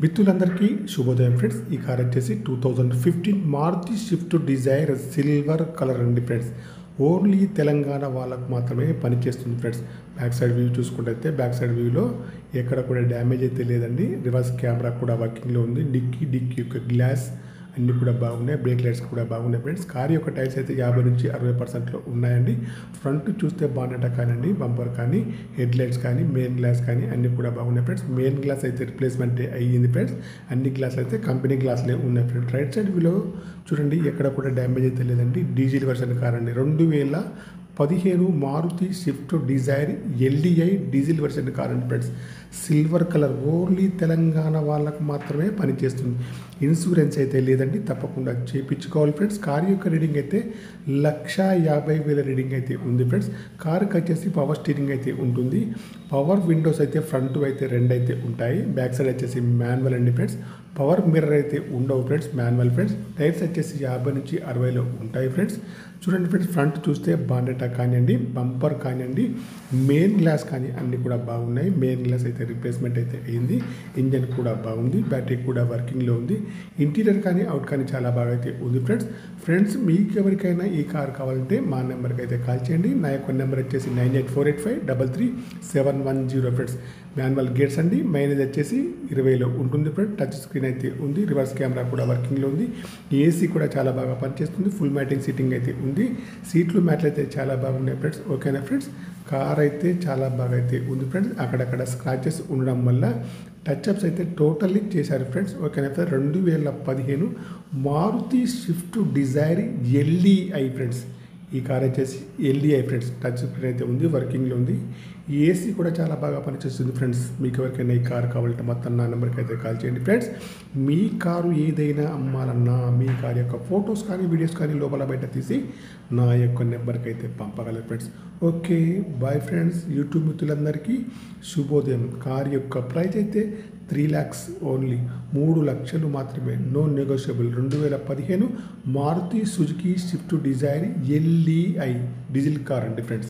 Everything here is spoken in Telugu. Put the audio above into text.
మిత్రులందరికీ శుభోదయం ఫ్రెండ్స్. ఈ కార్ వచ్చేసి 2015 Maruti Swift Dzire silver colour అండి ఫ్రెండ్స్. ఓన్లీ తెలంగాణ వాళ్ళకు మాత్రమే పనిచేస్తుంది ఫ్రెండ్స్. బ్యాక్ సైడ్ వ్యూ చూసుకుంటే బ్యాక్ సైడ్ వ్యూలో ఎక్కడ కూడా డ్యామేజ్ అయితే లేదండి. రివర్స్ కెమెరా కూడా వర్కింగ్లో ఉంది. డిక్కీ యొక్క గ్లాస్ అన్నీ కూడా బాగున్నాయి. బ్రేక్ లైట్స్ కూడా బాగున్నాయి ఫ్రెండ్స్. కార్ యొక్క టైర్స్ అయితే 50 నుంచి 60% ఉన్నాయండి. ఫ్రంట్ చూస్తే బానెట్ కానివ్వండి, బంపర్ కానీ, హెడ్ లైట్స్ కానీ, మెయిన్ గ్లాస్ కానీ అన్నీ కూడా బాగున్నాయి ఫ్రెండ్స్. మెయిన్ గ్లాస్ అయితే రిప్లేస్మెంట్ అయ్యింది ఫ్రెండ్స్. అన్ని గ్లాసులు అయితే కంపెనీ గ్లాసులే ఉన్నాయి ఫ్రెండ్స్. రైట్ సైడ్ వ్యూలో చూడండి, ఎక్కడ కూడా డ్యామేజ్ అయితే లేదండి. డీజిల్ వర్షన్ కార్ అండి. 2015 Maruti Swift Dzire LDI diesel version car అండి friends. Silver colour, only Telangana వాళ్ళకు మాత్రమే పనిచేస్తుంది. ఇన్సూరెన్స్ అయితే లేదండి, తప్పకుండా చేయించుకోవాలి ఫ్రెండ్స్. కార్ యొక్క రీడింగ్ అయితే 1,50,000 రీడింగ్ అయితే ఉంది ఫ్రెండ్స్. కార్కి వచ్చేసి పవర్ స్టీరింగ్ అయితే ఉంటుంది. పవర్ విండోస్ అయితే ఫ్రంట్ అయితే 2 అయితే ఉంటాయి. బ్యాక్ సైడ్ వచ్చేసి మాన్యువల్ అండి ఫ్రెండ్స్. పవర్ మిర్రర్ అయితే ఉండవు ఫ్రెండ్స్, మాన్యువల్ ఫ్రెండ్స్. టైర్స్ వచ్చేసి 50 నుంచి 60లో ఉంటాయి ఫ్రెండ్స్. చూడండి ఫ్రెండ్స్, ఫ్రంట్ చూస్తే బానెట్ కానివ్వండి, బంపర్ కానివ్వండి, మెయిన్ గ్లాస్ కానీ అన్నీ కూడా బాగున్నాయి. మెయిన్ గ్లాస్ అయితే రిప్లేస్మెంట్ అయితే అయింది. ఇంజన్ కూడా బాగుంది. బ్యాటరీ కూడా వర్కింగ్లో ఉంది. ఇంటీరియర్ కానీ అవుట్ కానీ చాలా బాగా అయితే ఉంది ఫ్రెండ్స్. మీకు ఎవరికైనా ఈ కార్ కావాలంటే మా నెంబర్కి అయితే కాల్ చేయండి. నా యొక్క నెంబర్ వచ్చేసి 9848533710 ఫ్రెండ్స్. మాన్యువల్ గేట్స్ అండి. మైలేజ్ వచ్చేసి 20లో ఉంటుంది ఫ్రెండ్స్. టచ్ స్క్రీన్ అయితే ఉంది. రివర్స్ కెమెరా కూడా వర్కింగ్లో ఉంది. ఏసీ కూడా చాలా బాగా పనిచేస్తుంది. ఫుల్ మ్యాటింగ్ సీటింగ్ అయితే ఉంది. సీట్లు మ్యాట్లు అయితే చాలా బాగున్నాయి ఫ్రెండ్స్. ఓకేనా ఫ్రెండ్స్. కార్ అయితే చాలా బాగా అయితే ఉంది ఫ్రెండ్స్. అక్కడక్కడ స్క్రాచెస్ ఉండడం వల్ల టచ్అప్స్ అయితే టోటల్లీ చేశారు ఫ్రెండ్స్. ఓకేనా friends. 2015 Maruti Swift Dzire LDI friends. ఈ కార్ వచ్చేసి ఎల్డిఐ ఫ్రెండ్స్. టచ్ స్క్రీన్ అయితే ఉంది, వర్కింగ్లో ఉంది. ఏసీ కూడా చాలా బాగా పనిచేస్తుంది ఫ్రెండ్స్. మీకు ఎవరికైనా ఈ కార్ కావాలంటే మొత్తం నా నెంబర్కి అయితే కాల్ చేయండి ఫ్రెండ్స్. మీ కారు ఏదైనా అమ్మాలన్నా మీ కార్ యొక్క ఫొటోస్ కానీ, వీడియోస్ కానీ లోపల బయట తీసి నా యొక్క నెంబర్కి అయితే పంపగలరు friends. Okay, bye friends. YouTube మిత్రులందరికీ శుభోదయం. కార్ యొక్క ప్రైస్ అయితే 3 lakhs ఓన్లీ, 3 లక్షలు మాత్రమే, no negotiable. 2015 Maruti Suzuki Swift Dzire LDI diesel car అండి ఫ్రెండ్స్.